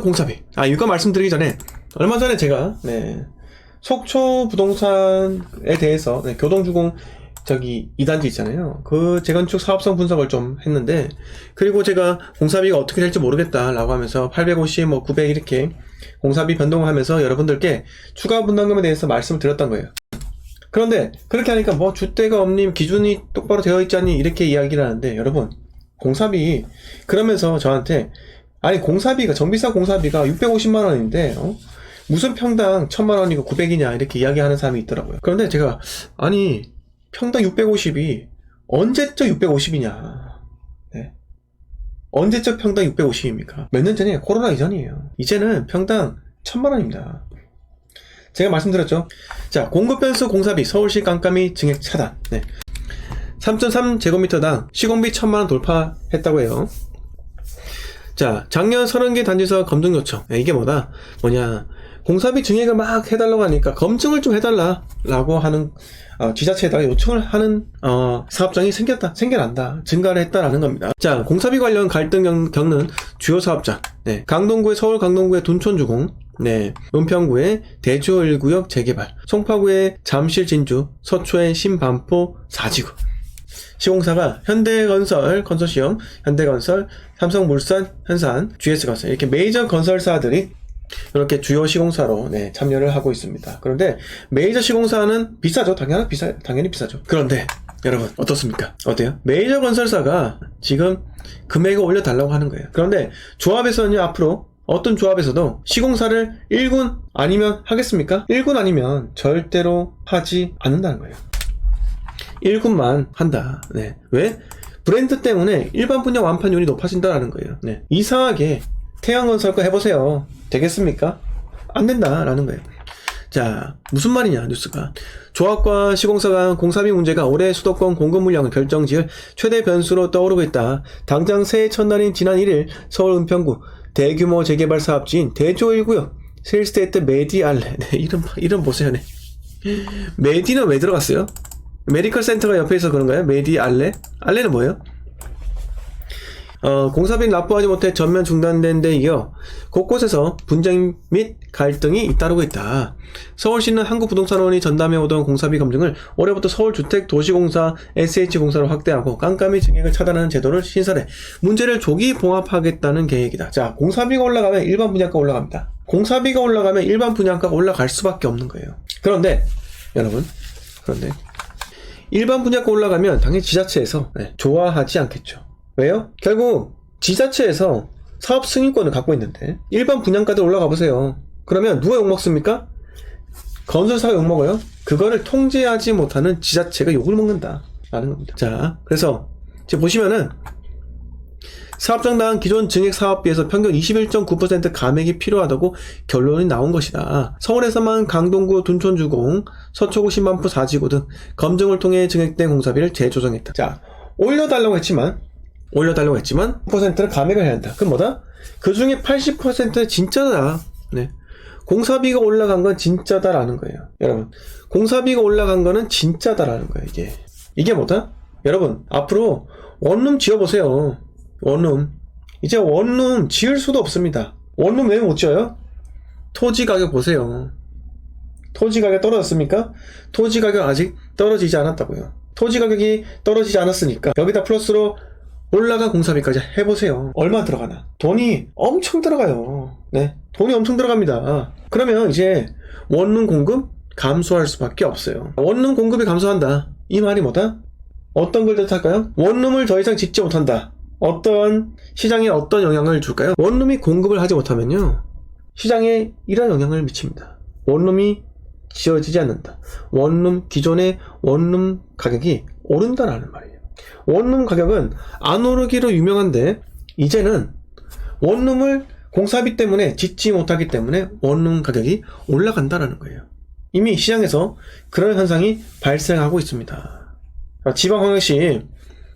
공사비. 이거 말씀드리기 전에 얼마 전에 제가 속초 부동산에 대해서 교동주공 2단지 있잖아요. 그 재건축 사업성 분석을 좀 했는데, 그리고 제가 공사비가 어떻게 될지 모르겠다 라고 하면서 850, 900 이렇게 공사비 변동을 하면서 여러분들께 추가 분담금에 대해서 말씀을 드렸던 거예요. 그런데 그렇게 하니까 줏대가 없님 기준이 똑바로 되어 있지 않니 이렇게 이야기를 하는데, 여러분 공사비 그러면서 저한테 공사비가 정비사 공사비가 650만원인데 무슨 평당 1000만원이고 900이냐 이렇게 이야기하는 사람이 있더라고요. 그런데 제가 평당 650이 언제적 650이냐, 언제적 평당 650입니까? 몇 년 전이에요. 코로나 이전이에요. 이제는 평당 1000만원입니다. 제가 말씀드렸죠. 자, 공급변수 공사비 서울시 깜깜이 증액 차단. 3.3제곱미터당 시공비 1000만원 돌파했다고 해요. 자, 작년 30개 단지에서 검증 요청. 이게 공사비 증액을 막 해달라고 하니까 검증을 좀 해달라고 하는 지자체에다가 요청을 하는 사업장이 생겨난다, 증가를 했다라는 겁니다. 자, 공사비 관련 갈등 겪는 주요 사업장. 강동구의 서울 강동구의 둔촌주공, 은평구의 대주 1구역 재개발, 송파구의 잠실 진주, 서초의 신반포 4지구. 시공사가 현대건설 컨소시엄, 현대건설, 삼성물산, 현산, GS건설 이렇게 메이저 건설사들이 이렇게 주요 시공사로 참여를 하고 있습니다. 그런데 메이저 시공사는 비싸죠. 당연히 비싸죠. 그런데 여러분 어떻습니까? 어때요? 메이저 건설사가 지금 금액을 올려달라고 하는 거예요. 그런데 조합에서는요, 앞으로 어떤 조합에서도 시공사를 1군 아니면 하겠습니까? 1군 아니면 절대로 하지 않는다는 거예요. 1군만 한다. 왜? 브랜드 때문에 일반 분야 완판율이 높아진다는 거예요. 이상하게 태양건설과 해보세요. 되겠습니까? 안 된다라는 거예요. 자, 무슨 말이냐, 뉴스가. 조합과 시공사가 공사비 문제가 올해 수도권 공급 물량을 결정지을 최대 변수로 떠오르고 있다. 당장 새해 첫날인 지난 1일 서울 은평구 대규모 재개발 사업지인 대조 1구역 힐스테이트 메디알레. 이름 보세요. 메디는 왜 들어갔어요? 메디컬 센터가 옆에 있어 그런가요? 메디알레? 알레는 뭐예요? 공사비를 납부하지 못해 전면 중단된 데 이어 곳곳에서 분쟁 및 갈등이 잇따르고 있다. 서울시는 한국부동산원이 전담해오던 공사비 검증을 올해부터 서울주택도시공사 SH공사로 확대하고 깜깜이 증액을 차단하는 제도를 신설해 문제를 조기 봉합하겠다는 계획이다. 자, 공사비가 올라가면 일반 분양가 올라갑니다. 공사비가 올라가면 일반 분양가가 올라갈 수밖에 없는 거예요. 그런데 여러분, 일반 분양가 올라가면 당연히 지자체에서 좋아하지 않겠죠. 왜요? 결국 지자체에서 사업 승인권을 갖고 있는데 일반 분양가들 올라가 보세요. 그러면 누가 욕먹습니까? 건설사가 욕먹어요? 그거를 통제하지 못하는 지자체가 욕을 먹는다 라는 겁니다. 자, 그래서 지금 보시면은 사업장당 기존 증액 사업비에서 평균 21.9% 감액이 필요하다고 결론이 나온 것이다. 서울에서만 강동구 둔촌주공, 서초구 신반포 4지구 등 검증을 통해 증액된 공사비를 재조정했다. 자, 올려달라고 했지만 10%는 감액을 해야 한다. 그럼 뭐다? 그 중에 80%는 진짜다. 공사비가 올라간 건 진짜다라는 거예요. 여러분, 공사비가 올라간 거는 진짜다라는 거예요. 이게 뭐다? 여러분, 앞으로 원룸 지어보세요. 원룸. 이제 원룸 지을 수도 없습니다. 원룸 왜 못 지어요? 토지 가격 보세요. 토지 가격 떨어졌습니까? 토지 가격 아직 떨어지지 않았다고요. 토지 가격이 떨어지지 않았으니까 여기다 플러스로 올라간 공사비까지 해보세요. 얼마 들어가나? 돈이 엄청 들어가요. 돈이 엄청 들어갑니다. 그러면 이제 원룸 공급 감소할 수밖에 없어요. 원룸 공급이 감소한다. 이 말이 뭐다? 어떤 걸 뜻할까요? 원룸을 더 이상 짓지 못한다. 어떤 시장에 어떤 영향을 줄까요? 원룸이 공급을 하지 못하면요, 시장에 이런 영향을 미칩니다. 원룸이 지어지지 않는다. 기존의 원룸 가격이 오른다라는 말이에요. 원룸 가격은 안 오르기로 유명한데 이제는 원룸을 공사비 때문에 짓지 못하기 때문에 원룸 가격이 올라간다라는 거예요. 이미 시장에서 그런 현상이 발생하고 있습니다. 지방광역시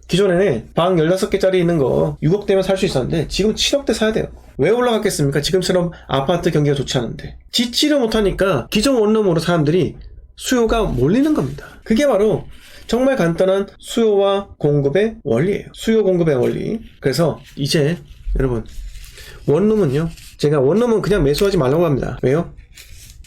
기존에는 방 15개짜리 있는 거 6억대면 살 수 있었는데 지금 7억대 사야 돼요. 왜 올라갔겠습니까? 지금처럼 아파트 경기가 좋지 않은데. 짓지를 못하니까 기존 원룸으로 사람들이 수요가 몰리는 겁니다. 그게 바로 정말 간단한 수요와 공급의 원리예요. 수요 공급의 원리. 그래서 이제 여러분, 원룸은요 제가 원룸은 그냥 매수하지 말라고 합니다. 왜요?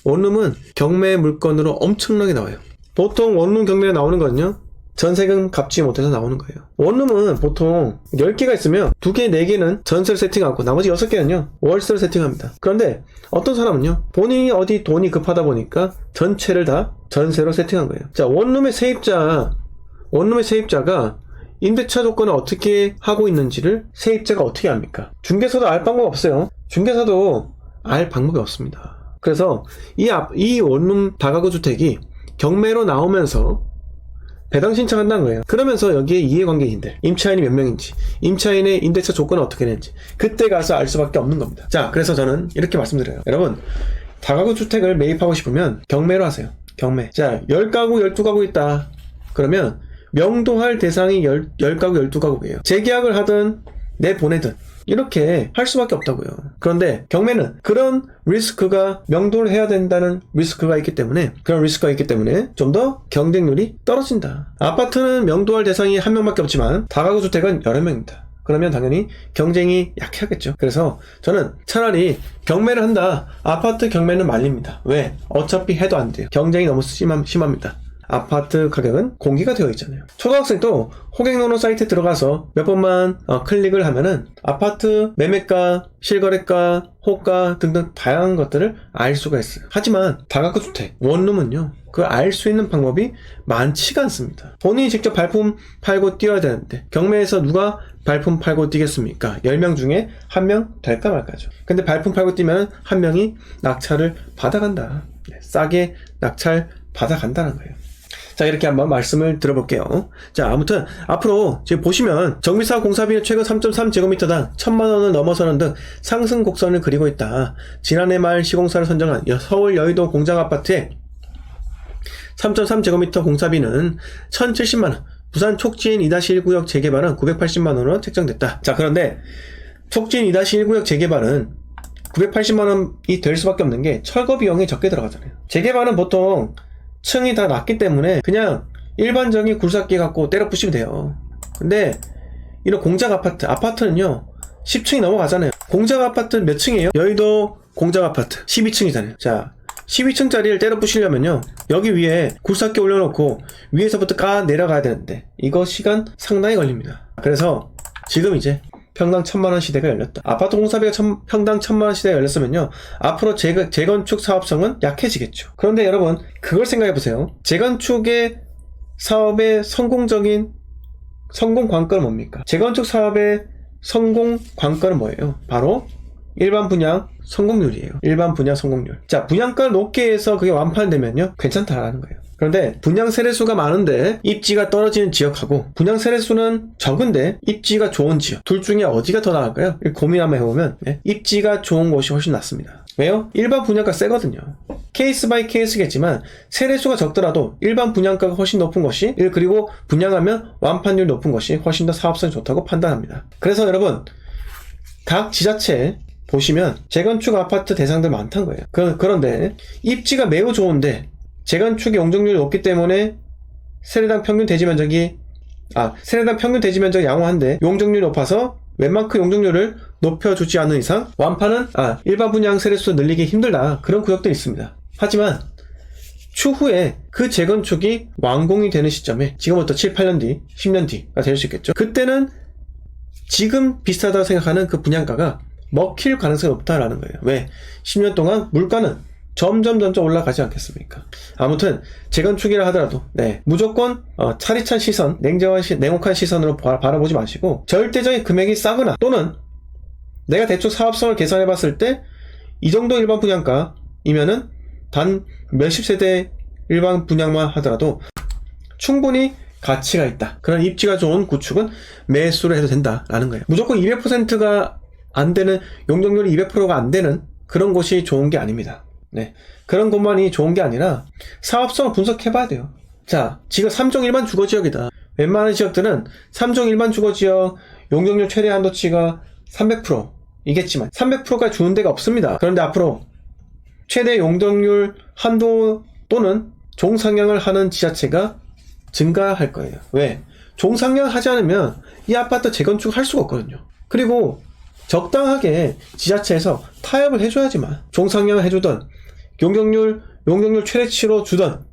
원룸은 경매 물건으로 엄청나게 나와요. 보통 원룸 경매가 나오는 거는요, 전세금 갚지 못해서 나오는 거예요. 원룸은 보통 10개가 있으면 2개, 4개는 전세를 세팅하고 나머지 6개는요, 월세를 세팅합니다. 그런데 어떤 사람은요, 본인이 어디 돈이 급하다 보니까 전체를 다 전세로 세팅한 거예요. 자, 원룸의 세입자가 임대차 조건을 어떻게 하고 있는지를 세입자가 어떻게 압니까? 중개사도 알 방법 없어요. 중개사도 알 방법이 없습니다. 그래서 이 원룸 다가구 주택이 경매로 나오면서 배당 신청한다는 거예요. 그러면서 여기에 이해관계인들, 임차인이 몇 명인지, 임차인의 임대차 조건은 어떻게 되는지 그때 가서 알 수밖에 없는 겁니다. 자, 그래서 저는 이렇게 말씀드려요. 여러분, 다가구 주택을 매입하고 싶으면 경매로 하세요. 경매. 자, 10가구, 12가구 있다. 그러면 명도할 대상이 10가구, 12가구예요. 재계약을 하든 내보내든 이렇게 할 수밖에 없다고요. 그런데 경매는 그런 리스크가 명도를 해야 된다는 리스크가 있기 때문에 좀 더 경쟁률이 떨어진다. 아파트는 명도할 대상이 한 명밖에 없지만 다가구 주택은 여러 명입니다. 그러면 당연히 경쟁이 약하겠죠. 그래서 저는 차라리 경매를 한다. 아파트 경매는 말립니다. 왜? 어차피 해도 안 돼요. 경쟁이 너무 심합니다. 아파트 가격은 공개가 되어 있잖아요. 초등학생도 호갱노노 사이트에 들어가서 몇 번만 클릭을 하면은 아파트 매매가, 실거래가, 호가 등등 다양한 것들을 알 수가 있어요. 하지만 다가구 주택, 원룸은요, 그걸 알 수 있는 방법이 많지가 않습니다. 본인이 직접 발품 팔고 뛰어야 되는데 경매에서 누가 발품 팔고 뛰겠습니까? 10명 중에 1명 될까 말까죠. 근데 발품 팔고 뛰면 1명이 낙찰을 받아간다. 싸게 낙찰 받아간다는 거예요. 자, 이렇게 한번 말씀을 들어볼게요. 자, 아무튼 앞으로 지금 보시면 정비사업 공사비는 최근 3.3제곱미터당 1,000만원을 넘어서는 등 상승 곡선을 그리고 있다. 지난해 말 시공사를 선정한 서울 여의도 공장아파트의 3.3제곱미터 공사비는 1,070만원, 부산 촉진 2-1구역 재개발은 980만원으로 책정됐다. 자, 그런데 촉진 2-1구역 재개발은 980만원이 될 수밖에 없는 게 철거 비용이 적게 들어가잖아요. 재개발은 보통 층이 다 낮기 때문에 그냥 일반적인 굴삭기 갖고 때려 부시면 돼요. 근데 이런 공작 아파트는요 10층이 넘어가잖아요. 공작 아파트 몇 층이에요? 여의도 공작 아파트 12층이잖아요. 자, 12층짜리를 때려 부시려면요 여기 위에 굴삭기 올려놓고 위에서부터 내려가야 되는데 이거 시간 상당히 걸립니다. 그래서 지금 이제 평당 1,000만원 시대가 열렸다. 아파트 공사비가 평당 1,000만원 시대가 열렸으면요 앞으로 재건축 사업성은 약해지겠죠. 그런데 여러분 그걸 생각해보세요. 재건축의 사업의 성공 관건은 뭡니까? 재건축 사업의 성공 관건은 뭐예요? 바로 일반 분양 성공률이에요. 일반 분양 성공률. 자, 분양가를 높게 해서 그게 완판되면요 괜찮다라는 거예요. 그런데 분양 세례수가 많은데 입지가 떨어지는 지역하고 분양 세례수는 적은데 입지가 좋은 지역, 둘 중에 어디가 더 나을까요? 고민 한번 해보면 입지가 좋은 곳이 훨씬 낫습니다. 왜요? 일반 분양가 세거든요. 케이스 바이 케이스겠지만 세례수가 적더라도 일반 분양가가 훨씬 높은 것이, 그리고 분양하면 완판율 높은 것이 훨씬 더 사업성이 좋다고 판단합니다. 그래서 여러분 각 지자체 보시면 재건축 아파트 대상들 많다는 거예요. 그런데 입지가 매우 좋은데 재건축의 용적률이 높기 때문에 세례당 평균 대지 면적이 양호한데 용적률이 높아서 웬만큼 용적률을 높여주지 않는 이상 완판은 일반 분양 세례수 늘리기 힘들다. 그런 구역들이 있습니다. 하지만 추후에 그 재건축이 완공이 되는 시점에 지금부터 7, 8년 뒤, 10년 뒤가 될 수 있겠죠. 그때는 지금 비싸다고 생각하는 그 분양가가 먹힐 가능성이 높다라는 거예요. 왜? 10년 동안 물가는 점점 올라가지 않겠습니까? 아무튼 재건축이라 하더라도 무조건 차리찬 시선, 냉혹한 시선으로 바라보지 마시고 절대적인 금액이 싸거나 또는 내가 대충 사업성을 계산해 봤을 때 이 정도 일반 분양가이면은 단 몇십 세대 일반 분양만 하더라도 충분히 가치가 있다. 그런 입지가 좋은 구축은 매수를 해도 된다라는 거예요. 무조건 200%가 안 되는, 용적률이 200%가 안 되는 그런 곳이 좋은 게 아닙니다. 그런 곳만이 좋은 게 아니라 사업성을 분석해 봐야 돼요. 자, 지금 3종 일반 주거지역이다. 웬만한 지역들은 3종 일반 주거지역 용적률 최대 한도치가 300%이겠지만 300%가 주는 데가 없습니다. 그런데 앞으로 최대 용적률 한도 또는 종상향을 하는 지자체가 증가할 거예요. 왜? 종상향 하지 않으면 이 아파트 재건축 할 수가 없거든요. 그리고 적당하게 지자체에서 타협을 해줘야지만 종상향 해주던 용적률 최대치로 주던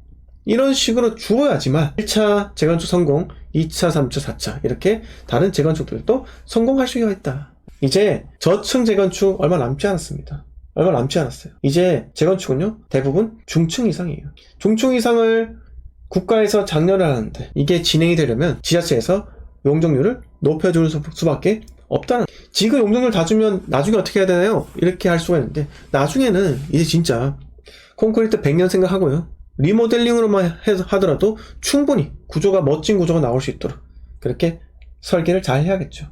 이런 식으로 주어야지만 1차 재건축 성공, 2차, 3차, 4차 이렇게 다른 재건축들도 성공할 수가 있다. 이제 저층 재건축 얼마 남지 않았습니다. 얼마 남지 않았어요. 이제 재건축은요 대부분 중층 이상이에요. 중층 이상을 국가에서 장려를 하는데 이게 진행이 되려면 지자체에서 용적률을 높여주는 수밖에 없다는. 지금 용적률 다 주면 나중에 어떻게 해야 되나요? 이렇게 할 수가 있는데 나중에는 이제 진짜 콘크리트 100년 생각하고요 리모델링으로만 하더라도 충분히 멋진 구조가 나올 수 있도록 그렇게 설계를 잘 해야겠죠.